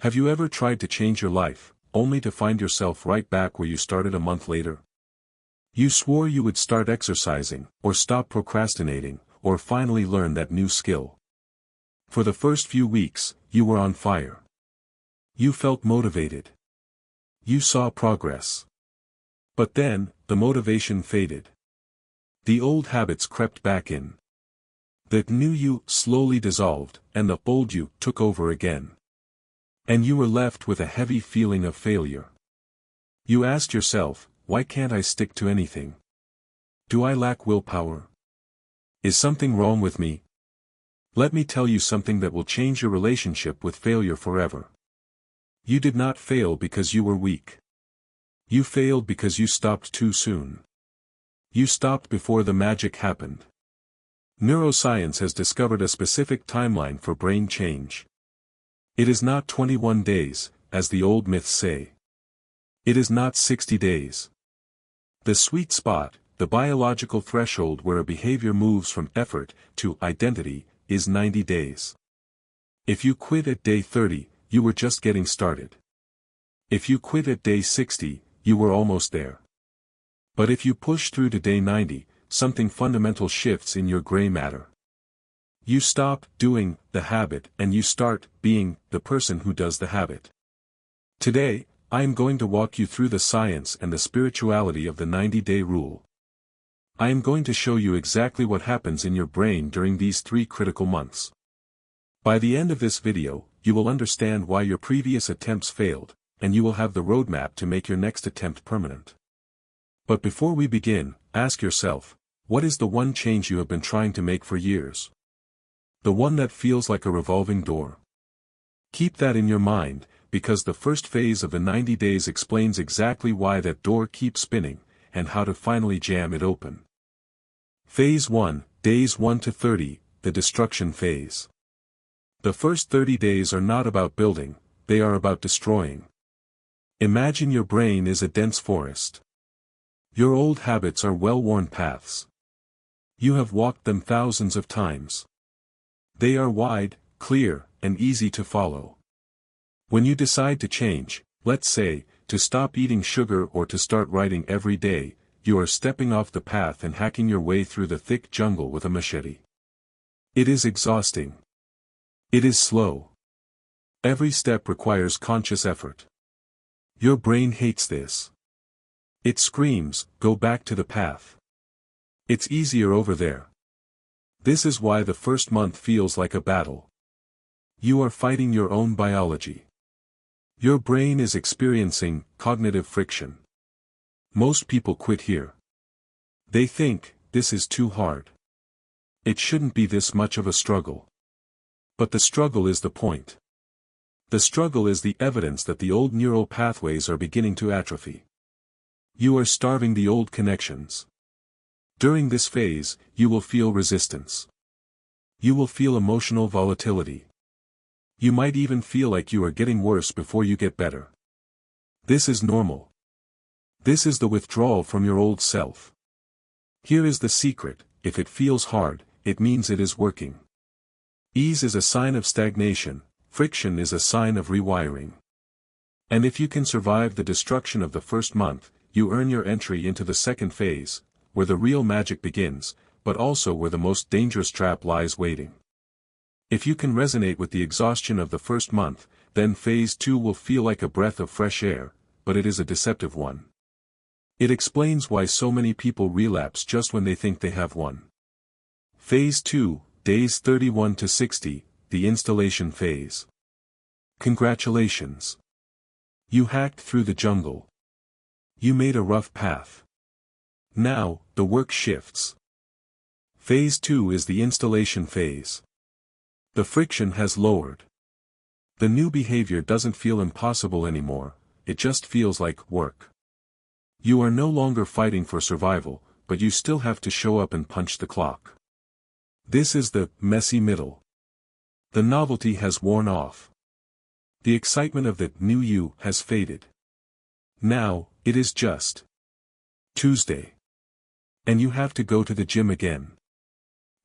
Have you ever tried to change your life, only to find yourself right back where you started a month later? You swore you would start exercising, or stop procrastinating, or finally learn that new skill. For the first few weeks, you were on fire. You felt motivated. You saw progress. But then, the motivation faded. The old habits crept back in. The new you slowly dissolved, and the old you took over again. And you were left with a heavy feeling of failure. You asked yourself, why can't I stick to anything? Do I lack willpower? Is something wrong with me? Let me tell you something that will change your relationship with failure forever. You did not fail because you were weak. You failed because you stopped too soon. You stopped before the magic happened. Neuroscience has discovered a specific timeline for brain change. It is not 21 days, as the old myths say. It is not 60 days. The sweet spot, the biological threshold where a behavior moves from effort to identity, is 90 days. If you quit at day 30, you were just getting started. If you quit at day 60, you were almost there. But if you push through to day 90, something fundamental shifts in your gray matter. You stop doing the habit and you start being the person who does the habit. Today, I am going to walk you through the science and the spirituality of the 90-day rule. I am going to show you exactly what happens in your brain during these 3 critical months. By the end of this video, you will understand why your previous attempts failed, and you will have the roadmap to make your next attempt permanent. But before we begin, ask yourself, what is the one change you have been trying to make for years? The one that feels like a revolving door. Keep that in your mind, because the first phase of the 90 days explains exactly why that door keeps spinning, and how to finally jam it open. Phase 1, days 1 to 30, the destruction phase. The first 30 days are not about building, they are about destroying. Imagine your brain is a dense forest. Your old habits are well-worn paths. You have walked them thousands of times. They are wide, clear, and easy to follow. When you decide to change, let's say, to stop eating sugar or to start writing every day, you are stepping off the path and hacking your way through the thick jungle with a machete. It is exhausting. It is slow. Every step requires conscious effort. Your brain hates this. It screams, go back to the path. It's easier over there. This is why the first month feels like a battle. You are fighting your own biology. Your brain is experiencing cognitive friction. Most people quit here. They think, this is too hard. It shouldn't be this much of a struggle. But the struggle is the point. The struggle is the evidence that the old neural pathways are beginning to atrophy. You are starving the old connections. During this phase, you will feel resistance. You will feel emotional volatility. You might even feel like you are getting worse before you get better. This is normal. This is the withdrawal from your old self. Here is the secret, if it feels hard, it means it is working. Ease is a sign of stagnation, friction is a sign of rewiring. And if you can survive the destruction of the first month, you earn your entry into the second phase, where the real magic begins, but also where the most dangerous trap lies waiting. If you can resonate with the exhaustion of the first month, then phase 2 will feel like a breath of fresh air, but it is a deceptive one. It explains why so many people relapse just when they think they have won. Phase 2, days 31 to 60, the installation phase. Congratulations. You hacked through the jungle. You made a rough path. Now, the work shifts. Phase 2 is the installation phase. The friction has lowered. The new behavior doesn't feel impossible anymore, it just feels like work. You are no longer fighting for survival, but you still have to show up and punch the clock. This is the messy middle. The novelty has worn off. The excitement of the new you has faded. Now, it is just Tuesday. And you have to go to the gym again.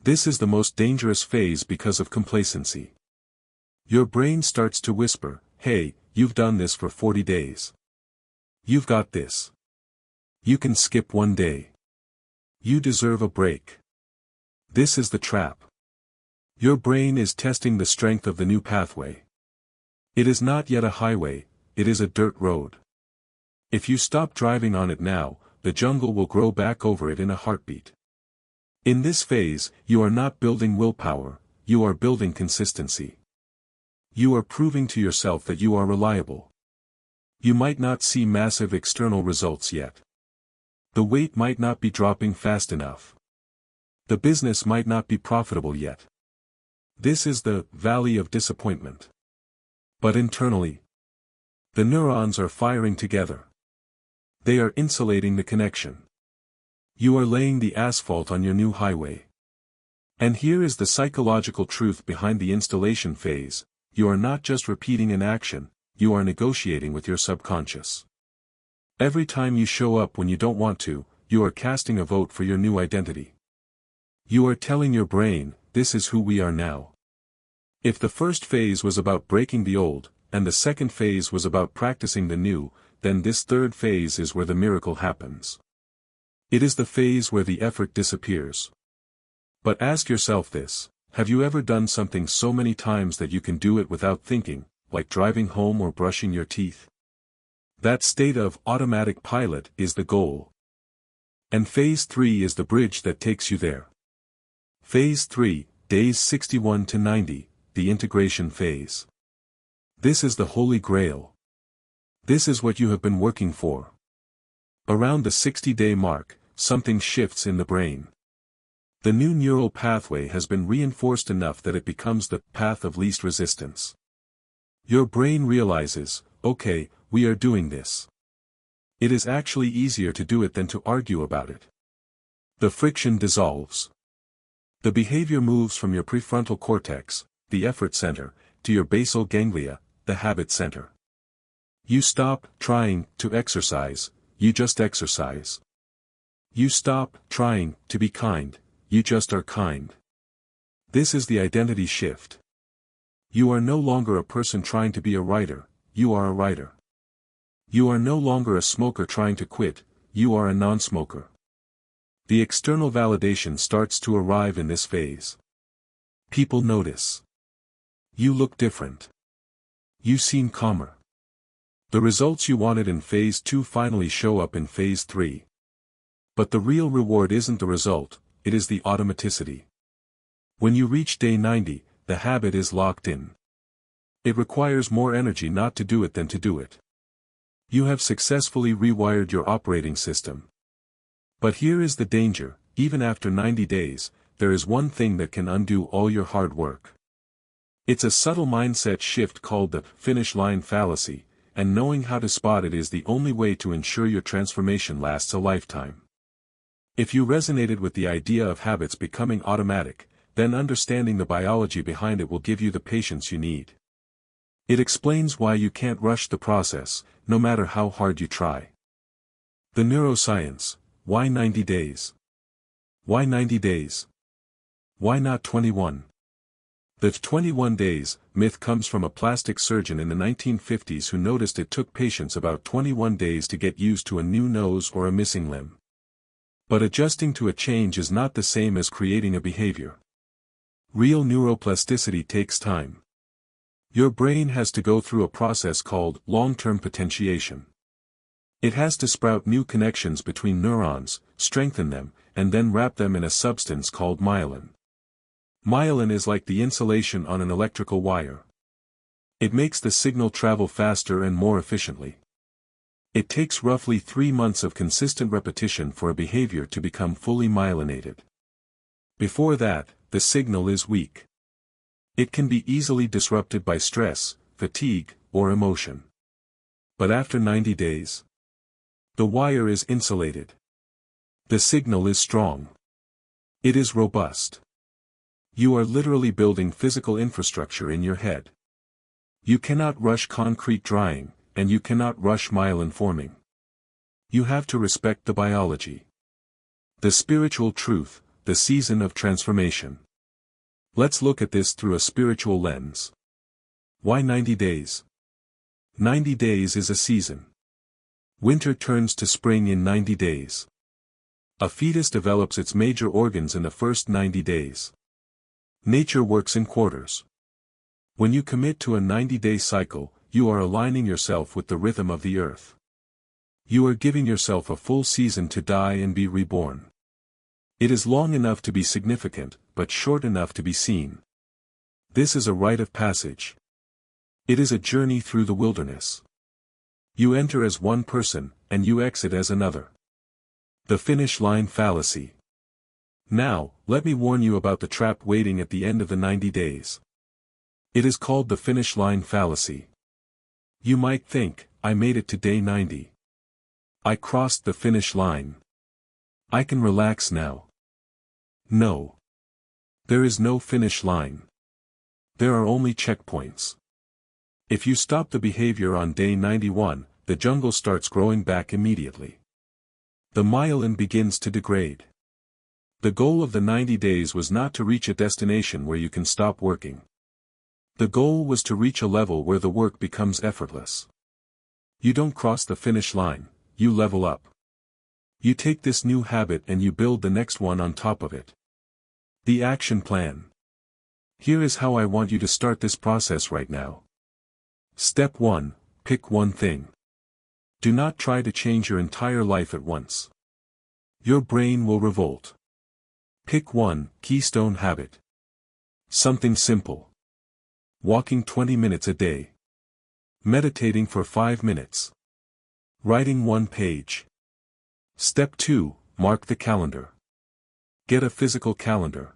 This is the most dangerous phase because of complacency. Your brain starts to whisper, hey, you've done this for 40 days. You've got this. You can skip one day. You deserve a break. This is the trap. Your brain is testing the strength of the new pathway. It is not yet a highway, it is a dirt road. If you stop driving on it now, the jungle will grow back over it in a heartbeat. In this phase, you are not building willpower, you are building consistency. You are proving to yourself that you are reliable. You might not see massive external results yet. The weight might not be dropping fast enough. The business might not be profitable yet. This is the valley of disappointment. But internally, the neurons are firing together. They are insulating the connection. You are laying the asphalt on your new highway. And here is the psychological truth behind the installation phase: you are not just repeating an action, you are negotiating with your subconscious. Every time you show up when you don't want to, you are casting a vote for your new identity. You are telling your brain, this is who we are now. If the first phase was about breaking the old, and the second phase was about practicing the new, then this third phase is where the miracle happens. It is the phase where the effort disappears. But ask yourself this: have you ever done something so many times that you can do it without thinking, like driving home or brushing your teeth? That state of automatic pilot is the goal. And phase 3 is the bridge that takes you there. Phase 3, days 61 to 90, the integration phase. This is the Holy Grail. This is what you have been working for. Around the 60-day mark, something shifts in the brain. The new neural pathway has been reinforced enough that it becomes the path of least resistance. Your brain realizes, okay, we are doing this. It is actually easier to do it than to argue about it. The friction dissolves. The behavior moves from your prefrontal cortex, the effort center, to your basal ganglia, the habit center. You stop trying to exercise, you just exercise. You stop trying to be kind, you just are kind. This is the identity shift. You are no longer a person trying to be a writer, you are a writer. You are no longer a smoker trying to quit, you are a non-smoker. The external validation starts to arrive in this phase. People notice. You look different. You seem calmer. The results you wanted in phase 2 finally show up in phase 3. But the real reward isn't the result, it is the automaticity. When you reach day 90, the habit is locked in. It requires more energy not to do it than to do it. You have successfully rewired your operating system. But here is the danger: even after 90 days, there is one thing that can undo all your hard work. It's a subtle mindset shift called the finish line fallacy, and knowing how to spot it is the only way to ensure your transformation lasts a lifetime. If you resonated with the idea of habits becoming automatic, then understanding the biology behind it will give you the patience you need. It explains why you can't rush the process, no matter how hard you try. The neuroscience: why 90 days? Why 90 days? Why not 21? The 21 days myth comes from a plastic surgeon in the 1950s who noticed it took patients about 21 days to get used to a new nose or a missing limb. But adjusting to a change is not the same as creating a behavior. Real neuroplasticity takes time. Your brain has to go through a process called long-term potentiation. It has to sprout new connections between neurons, strengthen them, and then wrap them in a substance called myelin. Myelin is like the insulation on an electrical wire. It makes the signal travel faster and more efficiently. It takes roughly 3 months of consistent repetition for a behavior to become fully myelinated. Before that, the signal is weak. It can be easily disrupted by stress, fatigue, or emotion. But after 90 days, the wire is insulated. The signal is strong. It is robust. You are literally building physical infrastructure in your head. You cannot rush concrete drying, and you cannot rush myelin forming. You have to respect the biology. The spiritual truth, the season of transformation. Let's look at this through a spiritual lens. Why 90 days? 90 days is a season. Winter turns to spring in 90 days. A fetus develops its major organs in the first 90 days. Nature works in quarters. When you commit to a 90-day cycle, you are aligning yourself with the rhythm of the earth. You are giving yourself a full season to die and be reborn. It is long enough to be significant, but short enough to be seen. This is a rite of passage. It is a journey through the wilderness. You enter as one person, and you exit as another. The finish line fallacy. Now, let me warn you about the trap waiting at the end of the 90 days. It is called the finish line fallacy. You might think, I made it to day 90. I crossed the finish line. I can relax now. No. There is no finish line. There are only checkpoints. If you stop the behavior on day 91, the jungle starts growing back immediately. The myelin begins to degrade. The goal of the 90 days was not to reach a destination where you can stop working. The goal was to reach a level where the work becomes effortless. You don't cross the finish line, you level up. You take this new habit and you build the next one on top of it. The action plan. Here is how I want you to start this process right now. Step 1, pick one thing. Do not try to change your entire life at once. Your brain will revolt. Pick one keystone habit. Something simple. Walking 20 minutes a day. Meditating for 5 minutes. Writing one page. Step 2, mark the calendar. Get a physical calendar.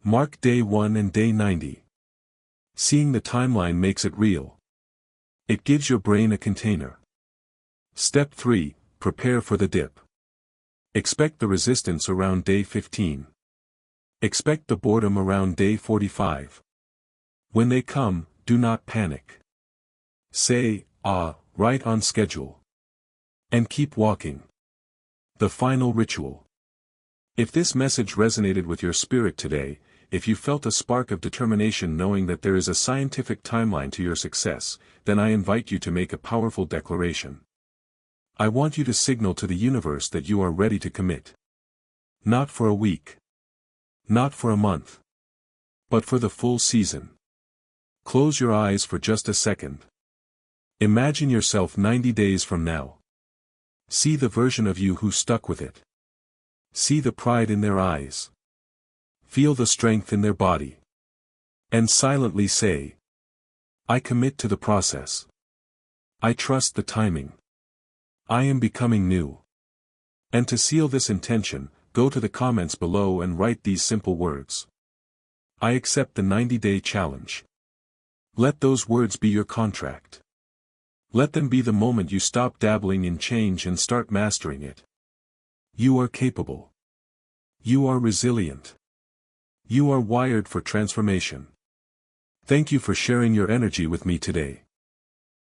Mark day 1 and day 90. Seeing the timeline makes it real. It gives your brain a container. Step 3, prepare for the dip. Expect the resistance around day 15. Expect the boredom around day 45. When they come, do not panic. Say, right on schedule. And keep walking. The final ritual. If this message resonated with your spirit today, if you felt a spark of determination knowing that there is a scientific timeline to your success, then I invite you to make a powerful declaration. I want you to signal to the universe that you are ready to commit. Not for a week. Not for a month. But for the full season. Close your eyes for just a second. Imagine yourself 90 days from now. See the version of you who stuck with it. See the pride in their eyes. Feel the strength in their body. And silently say, I commit to the process. I trust the timing. I am becoming new. And to seal this intention, go to the comments below and write these simple words. I accept the 90-day challenge. Let those words be your contract. Let them be the moment you stop dabbling in change and start mastering it. You are capable. You are resilient. You are wired for transformation. Thank you for sharing your energy with me today.